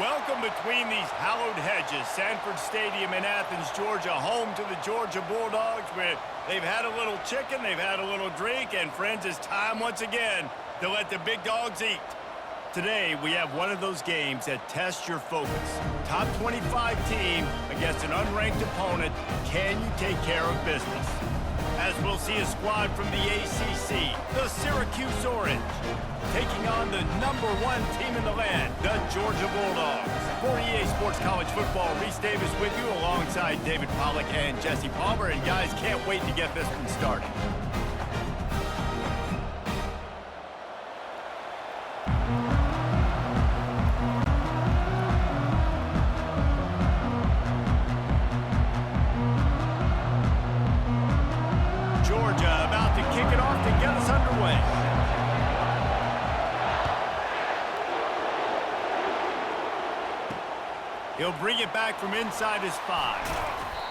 Welcome between these hallowed hedges. Sanford Stadium in Athens, Georgia, home to the Georgia Bulldogs, where they've had a little chicken, they've had a little drink, and friends, it's time once again to let the big dogs eat. Today, we have one of those games that tests your focus. Top 25 team against an unranked opponent. Can you take care of business? As we'll see a squad from the ACC, the Syracuse Orange, taking on the #1 team in the land, the Georgia Bulldogs. For EA Sports College Football, Reese Davis with you alongside David Pollack and Jesse Palmer. And guys, can't wait to get this one started. Georgia about to kick it off to get us underway. He'll bring it back from inside his 5.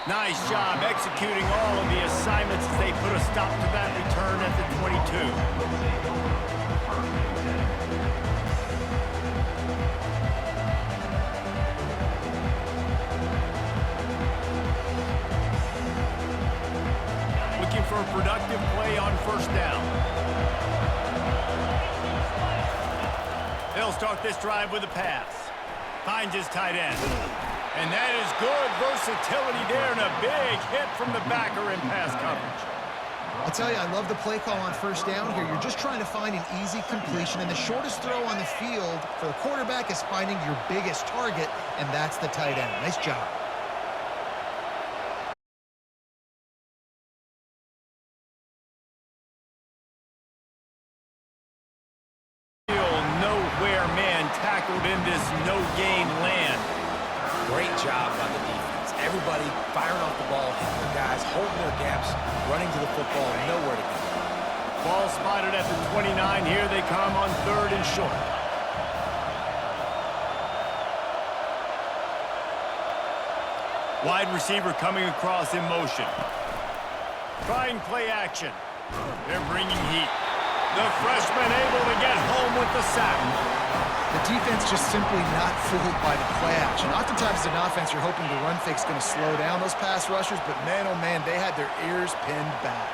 Nice job executing all of the assignments as they put a stop to that return at the 22. Looking for a productive play on first down. They'll start this drive with a pass. Finds his tight end. And that is good versatility there and a big hit from the backer in pass coverage. I'll tell you, I love the play call on first down here. You're just trying to find an easy completion, and the shortest throw on the field for the quarterback is finding your biggest target, and that's the tight end. Nice job. Nowhere man tackled in this no-gain land. Great job by the defense. Everybody firing off the ball, hitting their guys, holding their gaps, running to the football, nowhere to go. Ball spotted at the 29. Here they come on 3rd and short. Wide receiver coming across in motion. Trying play action. They're bringing heat. The freshman able to get home with the sack. The defense just simply not fooled by the play action. Oftentimes as an offense, you're hoping the run fake's going to slow down those pass rushers, but man, oh man, they had their ears pinned back.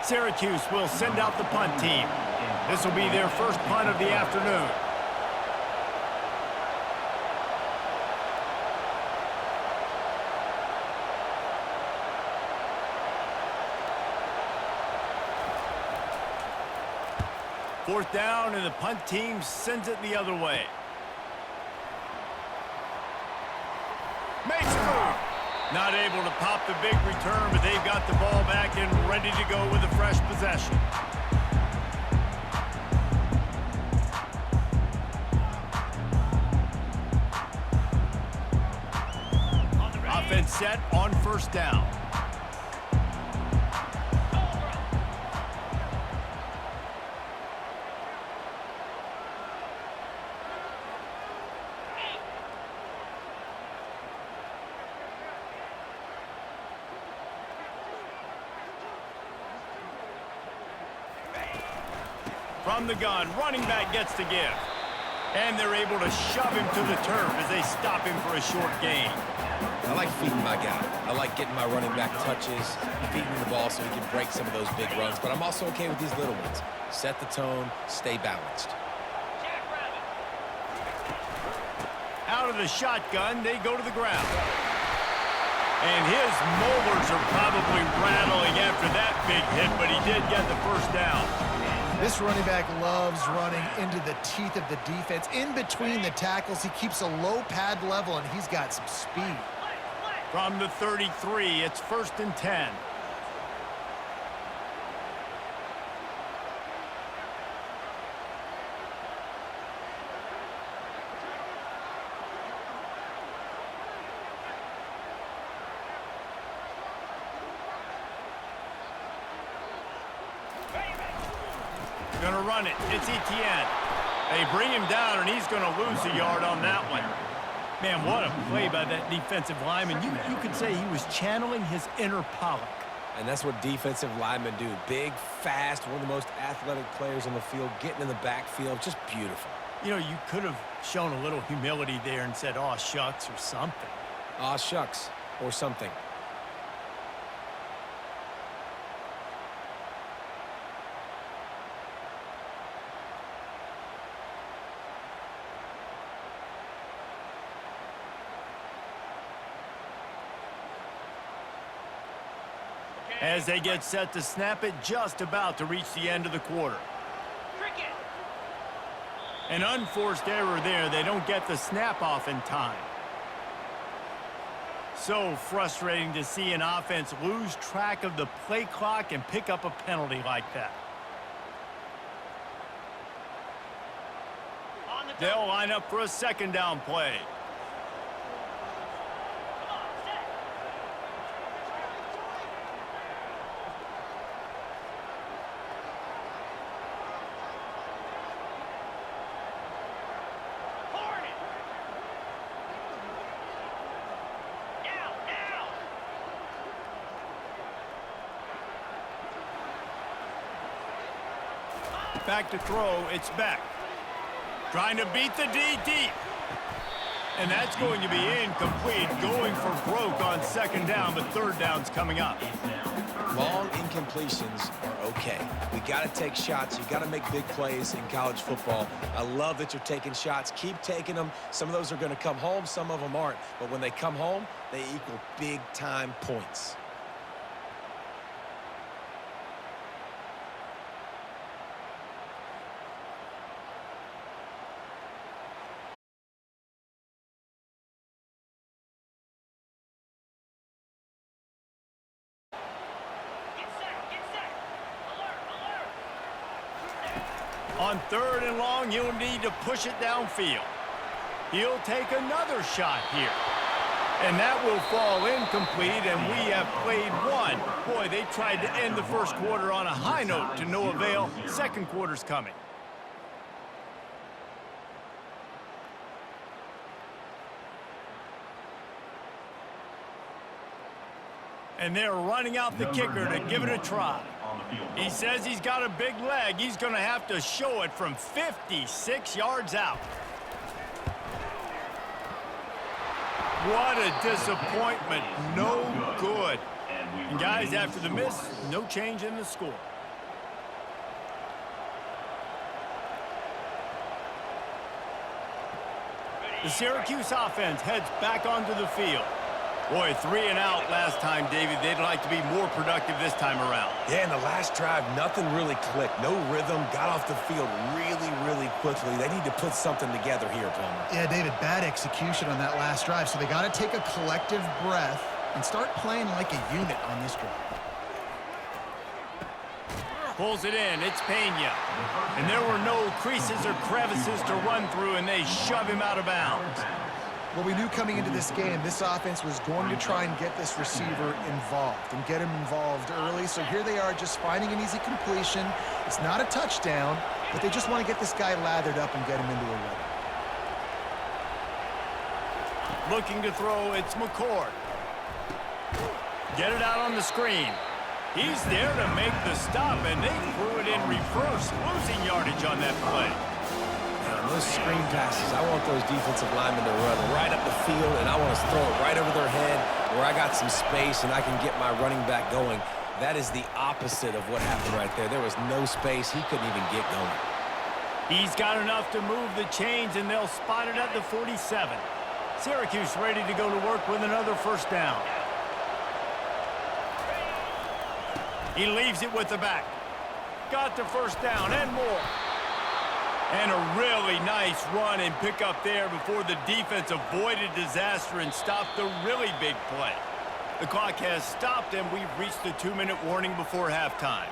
Syracuse will send out the punt team. This will be their first punt of the afternoon. Fourth down, and the punt team sends it the other way. Makes a move. Not able to pop the big return, but they've got the ball back and ready to go with a fresh possession. Offense set on first down. From the gun, running back gets to give. And they're able to shove him to the turf as they stop him for a short gain. I like feeding my guy. I like getting my running back touches, feeding him the ball so he can break some of those big runs. But I'm also okay with these little ones. Set the tone, stay balanced. Out of the shotgun, they go to the ground. And his molars are probably rattling after that big hit, but he did get the first down. This running back loves running into the teeth of the defense. In between the tackles, he keeps a low pad level, and he's got some speed. From the 33, it's 1st and 10. Going to run it. It's Etienne. They bring him down, and he's going to lose a yard on that one. Man, what a play by that defensive lineman. You could say he was channeling his inner Pollock. And that's what defensive linemen do. Big, fast, one of the most athletic players on the field, getting in the backfield, just beautiful. You know, you could have shown a little humility there and said, "Aw, shucks," or something. Aw, shucks, or something. As they get set to snap it, just about to reach the end of the quarter. An unforced error there. They don't get the snap off in time. So frustrating to see an offense lose track of the play clock and pick up a penalty like that. They'll line up for a second down play. Back to throw, it's Beck. Trying to beat the D deep. And that's going to be incomplete, going for broke on second down, but third down's coming up. Long incompletions are okay. We got to take shots. You got to make big plays in college football. I love that you're taking shots. Keep taking them. Some of those are going to come home. Some of them aren't. But when they come home, they equal big-time points. On third and long, he'll need to push it downfield. He'll take another shot here. And that will fall incomplete, and we have played one. Boy, they tried to end the first quarter on a high note to no avail. Second quarter's coming. And they're running out the kicker to give it a try. He says he's got a big leg. He's going to have to show it from 56 yards out. What a disappointment. No good. And guys, after the miss, no change in the score. The Syracuse offense heads back onto the field. Boy, 3 and out last time, David. They'd like to be more productive this time around. Yeah, in the last drive, nothing really clicked. No rhythm, got off the field really quickly. They need to put something together here, Palmer. Yeah, David, bad execution on that last drive, so they got to take a collective breath and start playing like a unit on this drive. Pulls it in. It's Pena. And there were no creases or crevices to run through, and they shove him out of bounds. Well, we knew coming into this game, this offense was going to try and get this receiver involved and get him involved early. So here they are just finding an easy completion. It's not a touchdown, but they just want to get this guy lathered up and get him into a rhythm. Looking to throw, it's McCord. Get it out on the screen. He's there to make the stop, and they threw it in reverse, losing yardage on that play. Those screen passes, I want those defensive linemen to run right up the field, and I want to throw it right over their head where I got some space and I can get my running back going. That is the opposite of what happened right there. There was no space. He couldn't even get going. He's got enough to move the chains, and they'll spot it at the 47. Syracuse ready to go to work with another first down. He leaves it with the back. Got the first down and more. And a really nice run and pick up there before the defense avoided disaster and stopped the really big play. The clock has stopped, and we've reached the 2-minute warning before halftime.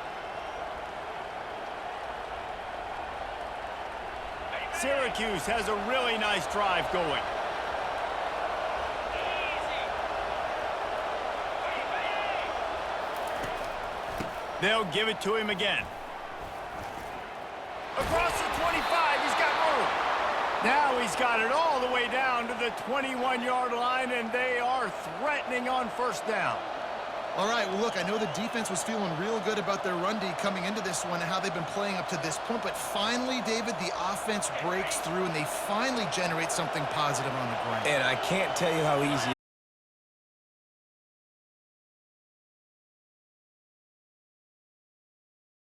Syracuse has a really nice drive going. They'll give it to him again. Across the 25, he's got room. Now he's got it all the way down to the 21-yard line, and they are threatening on first down. All right, well, look, I know the defense was feeling real good about their run D coming into this one and how they've been playing up to this point, but finally, David, the offense breaks through and they finally generate something positive on the ground. And I can't tell you how easy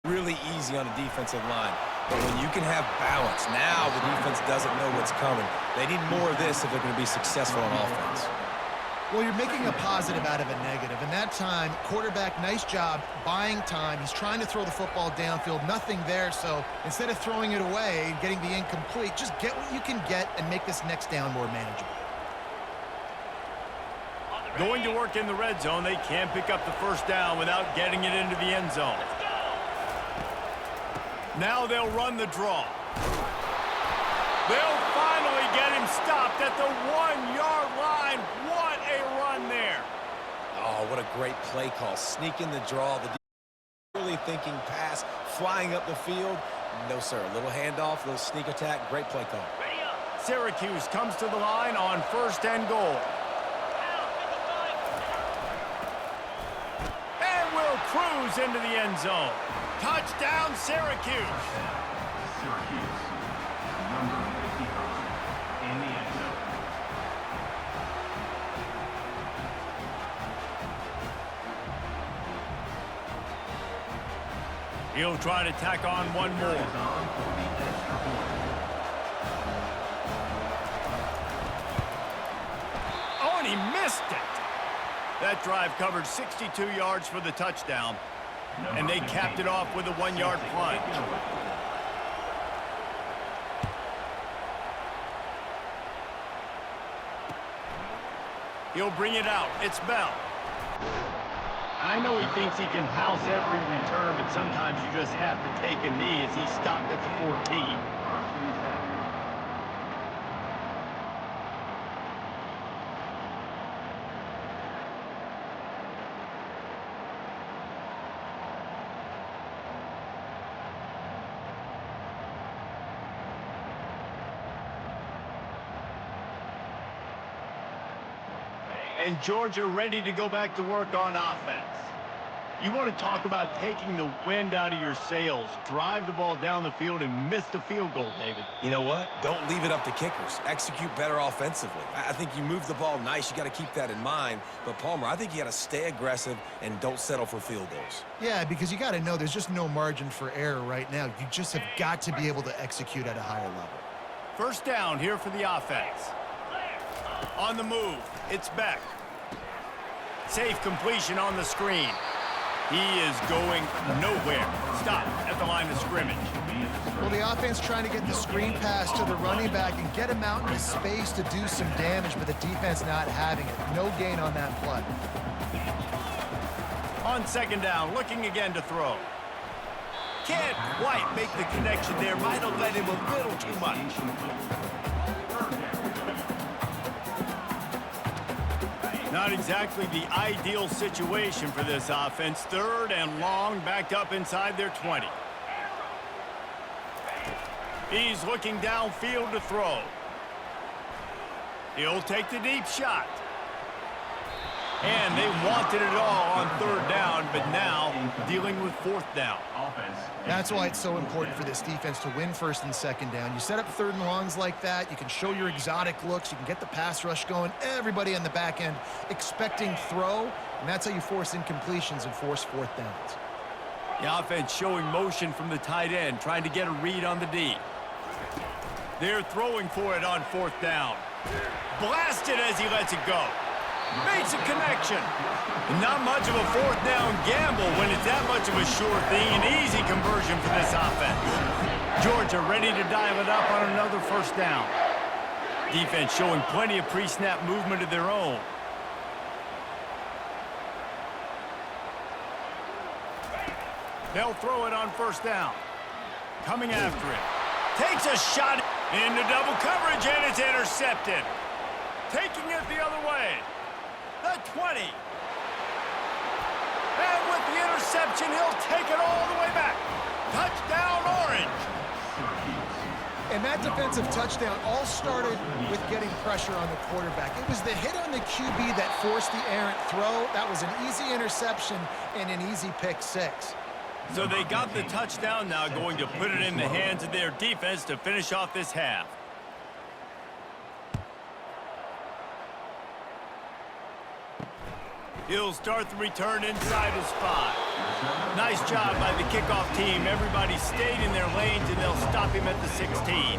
really easy on a defensive line. But when you can have balance, now the defense doesn't know what's coming. They need more of this if they're going to be successful on offense. Well, you're making a positive out of a negative. And that time, quarterback, nice job buying time. He's trying to throw the football downfield. Nothing there. So instead of throwing it away and getting the incomplete, just get what you can get and make this next down more manageable. Going to work in the red zone. They can't pick up the first down without getting it into the end zone. Now they'll run the draw. They'll finally get him stopped at the 1-yard line. What a run there. Oh, what a great play call. Sneak in the draw. The really thinking pass, flying up the field. No, sir. A little handoff, a little sneak attack. Great play call. Syracuse comes to the line on 1st and goal. And will cruise into the end zone. Touchdown, Syracuse. Syracuse, number 55, in the end zone. He'll try to tack on one more. Oh, and he missed it. That drive covered 62 yards for the touchdown. And they capped it off with a 1-yard plunge. He'll bring it out. It's Bell. I know he thinks he can house every return, but sometimes you just have to take a knee as he stopped at the 14. And Georgia ready to go back to work on offense. You want to talk about taking the wind out of your sails. Drive the ball down the field and miss the field goal, David. You know what? Don't leave it up to kickers. Execute better offensively. I think you move the ball nice. You got to keep that in mind. But, Palmer, I think you got to stay aggressive and don't settle for field goals. Yeah, because you got to know there's just no margin for error right now. You just have got to be able to execute at a higher level. First down here for the offense. On the move, it's Beck. Safe completion on the screen. He is going nowhere. Stop at the line of scrimmage. Well, the offense trying to get the screen pass to the running back and get him out into space to do some damage, but the defense not having it. No gain on that play. On 2nd down, looking again to throw. Can't quite make the connection there. Might have led him a little too much. Not exactly the ideal situation for this offense. 3rd and long, backed up inside their 20. He's looking downfield to throw. He'll take the deep shot. And they wanted it all on 3rd down, but now dealing with 4th down. That's why it's so important for this defense to win 1st and 2nd down. You set up 3rd and longs like that, you can show your exotic looks, you can get the pass rush going, everybody on the back end expecting throw, and that's how you force incompletions and force 4th downs. The offense showing motion from the tight end, trying to get a read on the D. They're throwing for it on 4th down. Blasted as he lets it go. Makes a connection. Not much of a 4th down gamble when it's that much of a sure thing. An easy conversion for this offense. Georgia ready to dial it up on another 1st down. Defense showing plenty of pre-snap movement of their own. They'll throw it on 1st down. Coming after it. Takes a shot into double coverage, and it's intercepted. Taking it the other way. The 20. And with the interception, he'll take it all the way back. Touchdown, Orange. And that defensive touchdown all started with getting pressure on the quarterback. It was the hit on the QB that forced the errant throw. That was an easy interception and an easy pick six. So they got the touchdown, now going to put it in the hands of their defense to finish off this half. He'll start the return inside his 5. Nice job by the kickoff team. Everybody stayed in their lanes, and they'll stop him at the 16.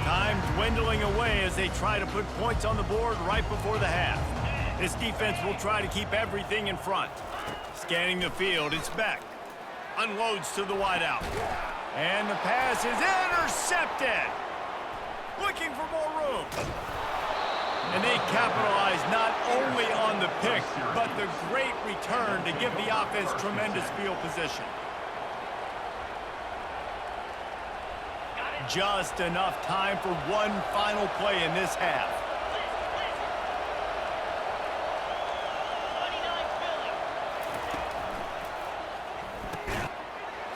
Time dwindling away as they try to put points on the board right before the half. This defense will try to keep everything in front. Scanning the field, it's Beck. Unloads to the wideout. And the pass is intercepted. Looking for more room. And they capitalize not only on the pick, but the great return to give the offense tremendous field position. Just enough time for one final play in this half.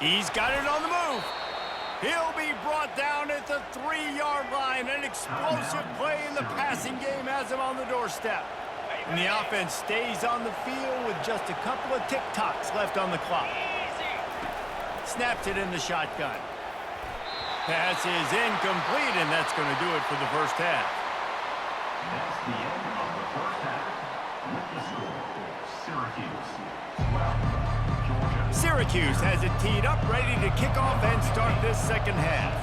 He's got it on the move. He'll be brought down at the 3-yard line. An explosive play in the passing game has him on the doorstep. And the offense stays on the field with just a couple of tick-tocks left on the clock. Snaps it in the shotgun. Pass is incomplete, and that's going to do it for the first half. That's the end of the first half. With the score, Syracuse 12, Georgia. Syracuse has it teed up, ready to kick off and start this second half.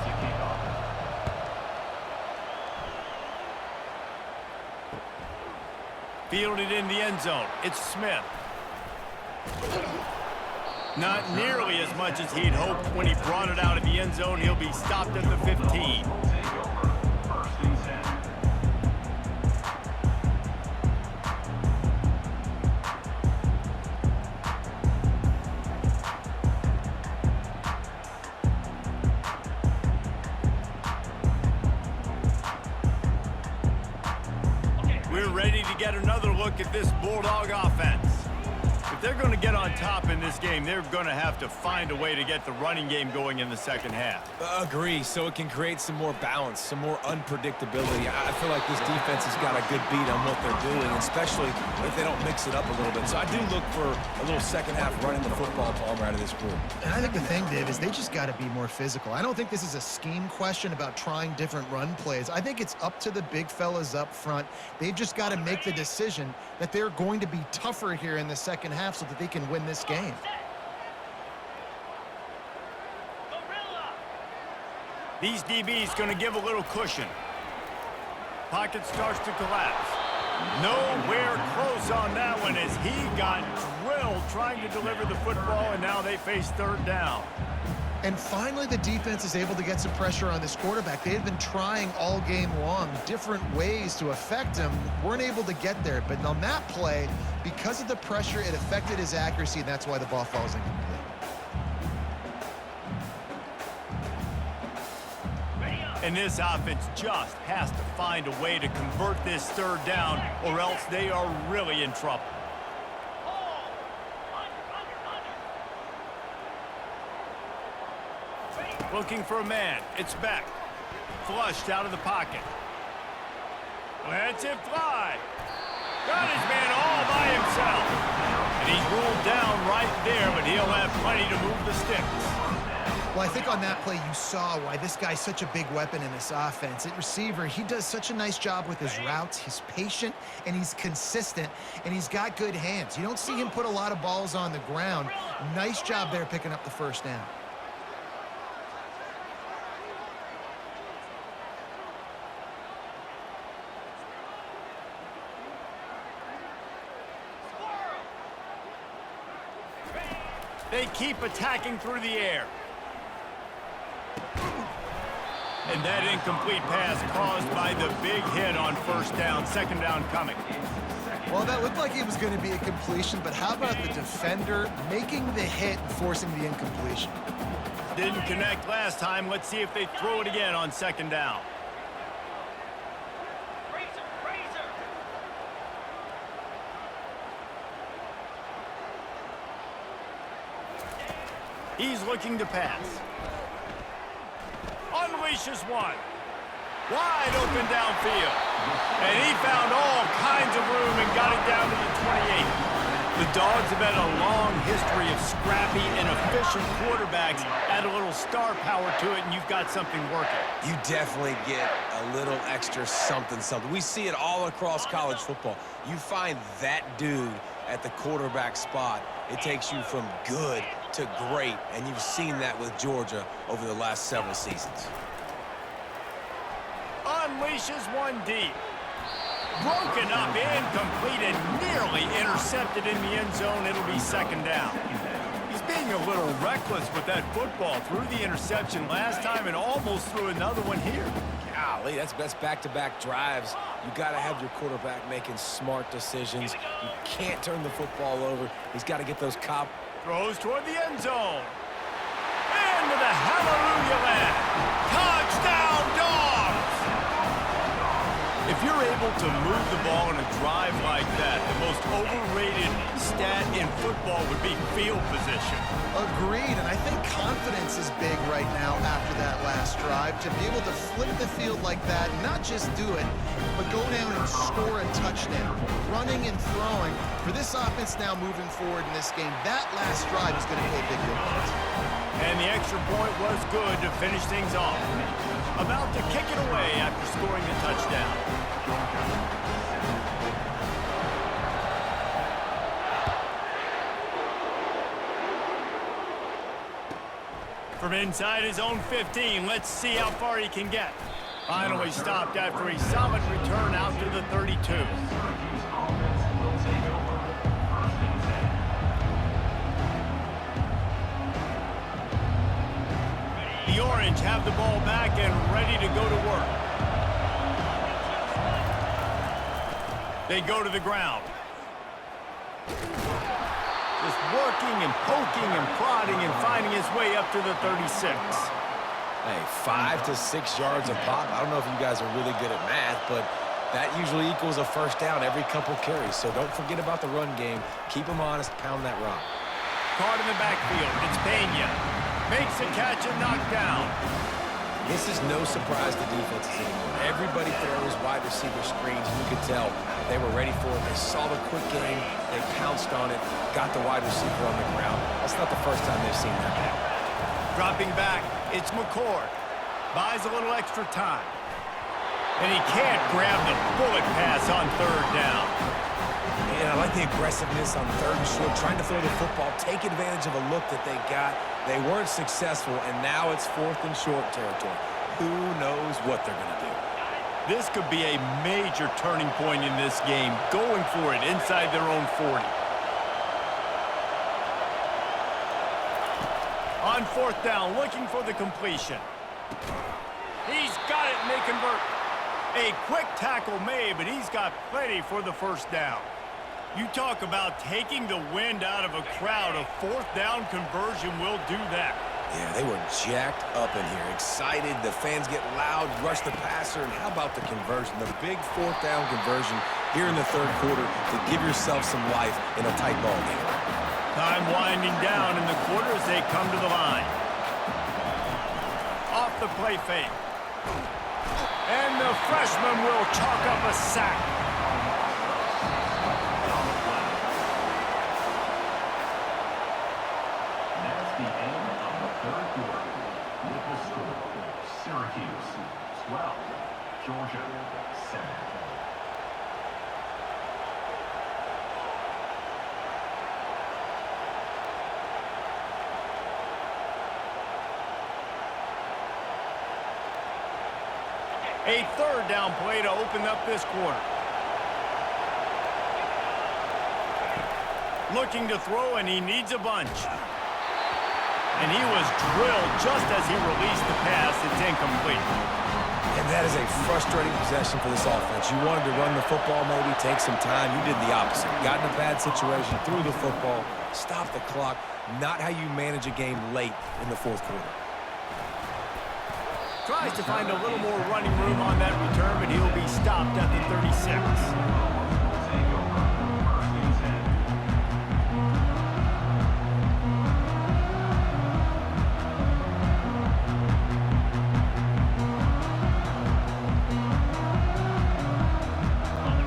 Fielded in the end zone. It's Smith. Not nearly as much as he'd hoped when he brought it out of the end zone. He'll be stopped at the 15. We're ready to get another look at this Bulldog offense. If they're going to get on top in this game, they're going to have to find a way to get the running game going in the second half. Agree, so it can create some more balance, some more unpredictability. I feel like this defense has got a good beat on what they're doing, especially if they don't mix it up a little bit. So I do look for a little second half running the football Palmer out of this group. And I think the thing, Dave, is they just got to be more physical. I don't think this is a scheme question about trying different run plays. I think it's up to the big fellas up front. They've just got to make the decision that they're going to be tougher here in the second half so that they can win this game. These DBs going to give a little cushion. Pocket starts to collapse. Nowhere close on that one as he got drilled trying to deliver the football, and now they face third down. And finally, the defense is able to get some pressure on this quarterback. They had been trying all game long different ways to affect him, weren't able to get there. But on that play, because of the pressure, it affected his accuracy, and that's why the ball falls incomplete. And this offense just has to find a way to convert this third down, or else they are really in trouble. Looking for a man. It's Beck. Flushed out of the pocket. Lets it fly. Got his man all by himself. And he's ruled down right there, but he'll have plenty to move the sticks. Well, I think on that play you saw why this guy's such a big weapon in this offense. At receiver, he does such a nice job with his routes. He's patient, and he's consistent, and he's got good hands. You don't see him put a lot of balls on the ground. Nice job there picking up the first down. They keep attacking through the air. And that incomplete pass caused by the big hit on first down, second down coming. Well, that looked like it was going to be a completion, but how about the defender making the hit and forcing the incompletion? Didn't connect last time. Let's see if they throw it again on second down. He's looking to pass. Unleashes one. Wide open downfield. And he found all kinds of room and got it down to the 28. The Dogs have had a long history of scrappy and efficient quarterbacks. Add a little star power to it, and you've got something working. You definitely get a little extra something. We see it all across college football. You find that dude at the quarterback spot, it takes you from good to great, and you've seen that with Georgia over the last several seasons. Unleashes one deep. Broken up, incomplete, and nearly intercepted in the end zone. It'll be second down. He's being a little reckless with that football. Threw the interception last time and almost threw another one here. Golly, that's back-to-back drives. You got to have your quarterback making smart decisions. You can't turn the football over. He's got to get those cop. Throws toward the end zone. Into the hallelujah land. Touchdown, Dogs! If you're able to move the ball in a drive like that, the most overrated stat in football would be field position. Agreed, and I think confidence is big right now after that last drive. To be able to flip the field like that, not just do it, but go down and score a touchdown. Running and throwing. For this offense now moving forward in this game, that last drive is going to pay big dividends. And the extra point was good to finish things off. About to kick it away after scoring the touchdown. From inside his own 15, let's see how far he can get. Finally stopped after a solid return out to the 32. The Orange have the ball back and ready to go to work. They go to the ground. Just working and poking and prodding and finding his way up to the 36. Hey, 5 to 6 yards a pop. I don't know if you guys are really good at math, but that usually equals a first down every couple carries. So don't forget about the run game. Keep them honest. Pound that rock. Caught in the backfield. It's Pena. Makes a catch and knocked down. This is no surprise to defenses anymore. Everybody throws wide receiver screens, and you could tell they were ready for it. They saw the quick game. They pounced on it, got the wide receiver on the ground. That's not the first time they've seen that happen. Dropping back, it's McCord. Buys a little extra time. And he can't grab the bullet pass on third down. And I like the aggressiveness on third and short, trying to throw the football, take advantage of a look that they got. They weren't successful, and now it's fourth and short territory. Who knows what they're going to do? This could be a major turning point in this game, going for it inside their own 40. On fourth down, looking for the completion. He's got it, and they convert. A quick tackle made, but he's got plenty for the first down. You talk about taking the wind out of a crowd. A fourth down conversion will do that. Yeah, they were jacked up in here, excited. The fans get loud, rush the passer, and how about the conversion? The big fourth down conversion here in the third quarter to give yourself some life in a tight ball game. Time winding down in the quarter as they come to the line. Off the play fake. And the freshman will chalk up a sack. That's the end of the third quarter. With the score, Syracuse 12, Georgia 7. A third down play to open up this quarter. Looking to throw, and he needs a bunch. And he was drilled just as he released the pass. It's incomplete. And that is a frustrating possession for this offense. You wanted to run the football, maybe take some time. You did the opposite. Got in a bad situation, threw the football, stopped the clock. Not how you manage a game late in the fourth quarter. Tries to find a little more running room on that return, but he'll be stopped at the 36.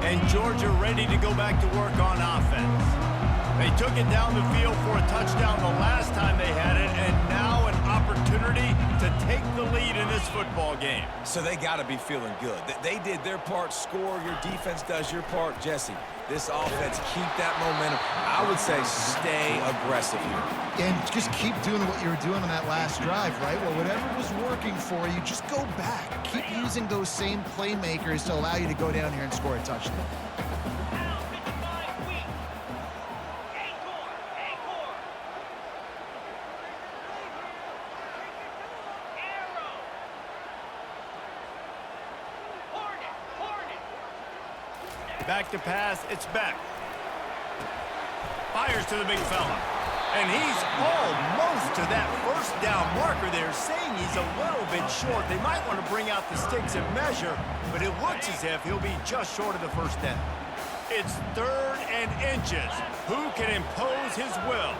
And Georgia ready to go back to work on offense. They took it down the field for a touchdown the last time they had it, and now an opportunity to take the lead in this football game. So they got to be feeling good. They did their part, score. Your defense does your part. Jesse, this offense, keep that momentum. I would say stay aggressive here. And just keep doing what you were doing on that last drive, right? Well, whatever was working for you, just go back. Keep using those same playmakers to allow you to go down here and score a touchdown. Back to pass, it's Beck. Fires to the big fella. And he's almost to that first down marker there, saying he's a little bit short. They might want to bring out the sticks and measure, but it looks as if he'll be just short of the first down. It's 3rd and inches. Who can impose his will?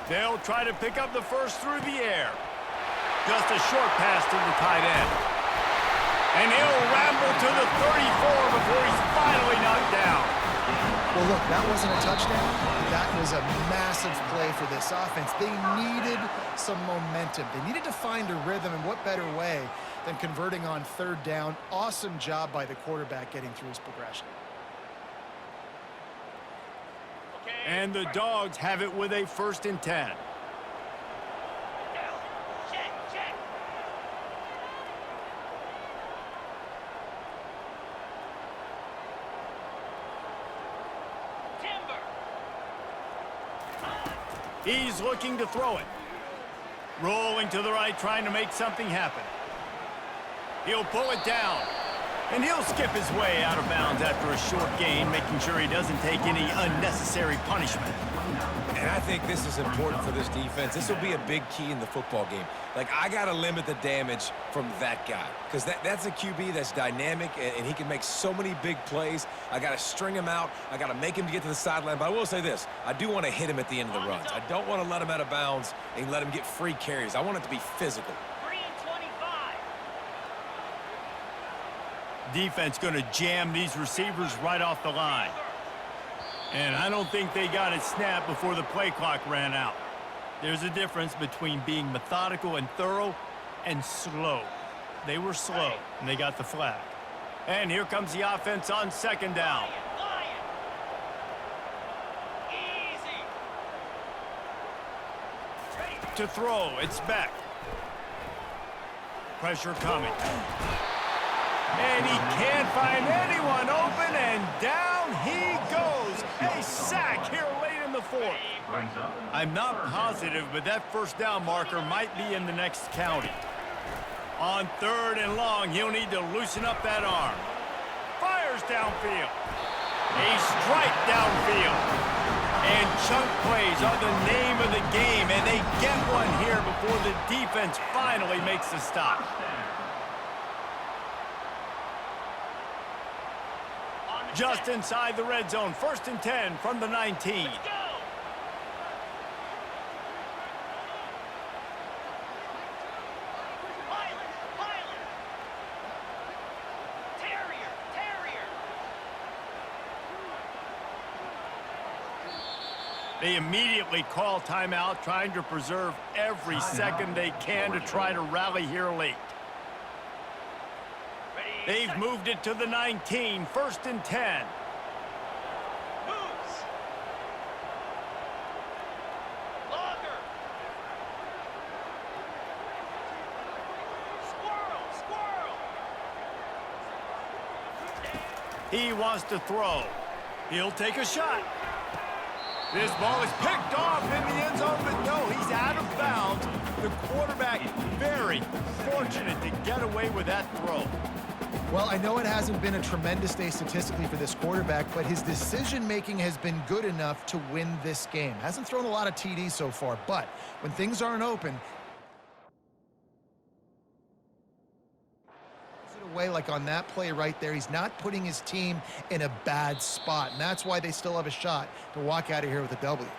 They'll try to pick up the first through the air. Just a short pass to the tight end. And he'll ramble to the 34 before he's finally knocked down. Well, look, that wasn't a touchdown. That was a massive play for this offense. They needed some momentum. They needed to find a rhythm, and what better way than converting on 3rd down. Awesome job by the quarterback getting through his progression. And the Dogs have it with a 1st and 10. He's looking to throw it. Rolling to the right, trying to make something happen. He'll pull it down. And he'll skip his way out of bounds after a short gain, making sure he doesn't take any unnecessary punishment. And I think this is important for this defense. This will be a big key in the football game. Like, I got to limit the damage from that guy, because that's a QB that's dynamic, and he can make so many big plays. I got to string him out. I got to make him get to the sideline. But I will say this. I do want to hit him at the end of the runs. I don't want to let him out of bounds and let him get free carries. I want it to be physical. Defense going to jam these receivers right off the line. And I don't think they got it snapped before the play clock ran out. There's a difference between being methodical and thorough and slow. They were slow, and they got the flag. And here comes the offense on 2nd down. To throw, it's Beck. Pressure coming. And he can't find anyone open, and down he goes. A sack here late in the 4th. I'm not positive, but that 1st down marker might be in the next county. On 3rd and long, he'll need to loosen up that arm. Fires downfield. A strike downfield. And chunk plays are the name of the game, and they get one here before the defense finally makes the stop. Just inside the red zone, 1st and 10 from the 19. They immediately call timeout, trying to preserve every second they can to try to rally here late. They've moved it to the 19, 1st and 10. Moves. Longer. Squirrel. He wants to throw. He'll take a shot. This ball is picked off in the end zone, but no, he's out of bounds. The quarterback very fortunate to get away with that throw. Well, I know it hasn't been a tremendous day statistically for this quarterback, but his decision-making has been good enough to win this game. Hasn't thrown a lot of TDs so far, but when things aren't open, away like on that play right there, he's not putting his team in a bad spot, and that's why they still have a shot to walk out of here with a W.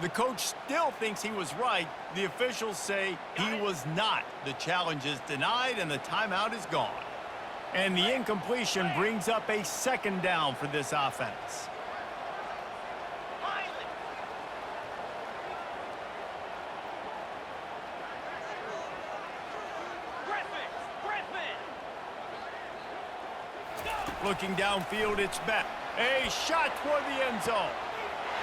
The coach still thinks he was right. The officials say he was not. The challenge is denied and the timeout is gone. And the incompletion brings up a second down for this offense. Looking downfield, it's back. A shot toward the end zone.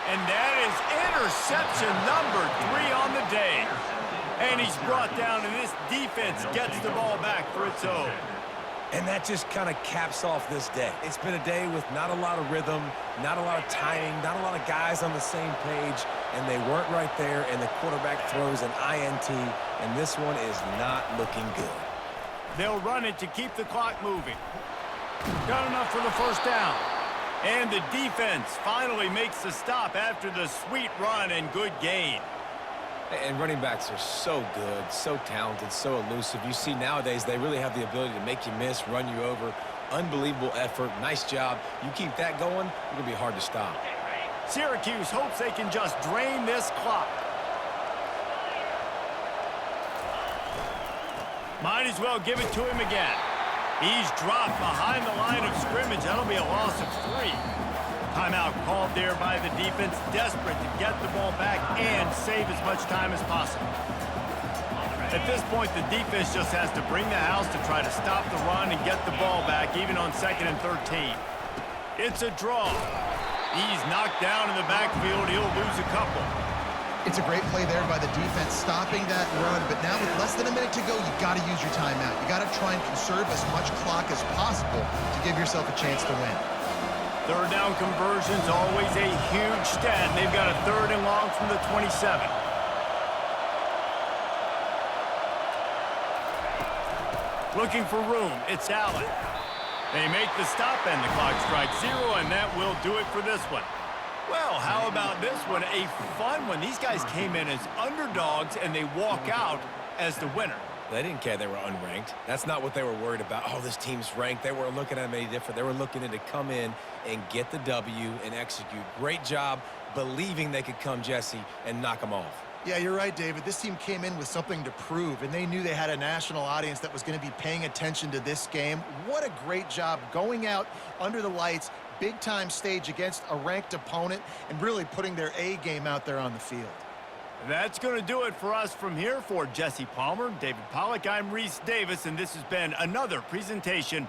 And that is interception number 3 on the day. And he's brought down, and this defense gets the ball back for its own. And that just kind of caps off this day. It's been a day with not a lot of rhythm, not a lot of timing, not a lot of guys on the same page, and they weren't right there, and the quarterback throws an INT, and this one is not looking good. They'll run it to keep the clock moving. Got enough for the first down. And the defense finally makes the stop after the sweet run and good gain. And running backs are so good, so talented, so elusive. You see nowadays they really have the ability to make you miss, run you over. Unbelievable effort. Nice job. You keep that going, it's going to be hard to stop. Syracuse hopes they can just drain this clock. Might as well give it to him again. He's dropped behind the line of scrimmage. That'll be a loss of 3. Timeout called there by the defense, desperate to get the ball back and save as much time as possible. At this point, the defense just has to bring the house to try to stop the run and get the ball back, even on 2nd and 13. It's a draw. He's knocked down in the backfield. He'll lose a couple. It's a great play there by the defense, stopping that run, but now with less than a minute to go, you got to use your timeout. You got to try and conserve as much clock as possible to give yourself a chance to win. Third down conversion's always a huge stat. They've got a 3rd and long from the 27. Looking for room, it's Allen. They make the stop and the clock strikes 0, and that will do it for this one. Well, how about this one? A fun one. These guys came in as underdogs, and they walk out as the winner. They didn't care they were unranked. That's not what they were worried about. Oh, this team's ranked. They weren't looking at them any different. They were looking to come in and get the W and execute. Great job believing they could come, Jesse, and knock them off. Yeah, you're right, David. This team came in with something to prove, and they knew they had a national audience that was going to be paying attention to this game. What a great job going out under the lights, big-time stage against a ranked opponent, and really putting their A game out there on the field. That's going to do it for us from here. For Jesse Palmer, David Pollack, I'm Reese Davis, and this has been another presentation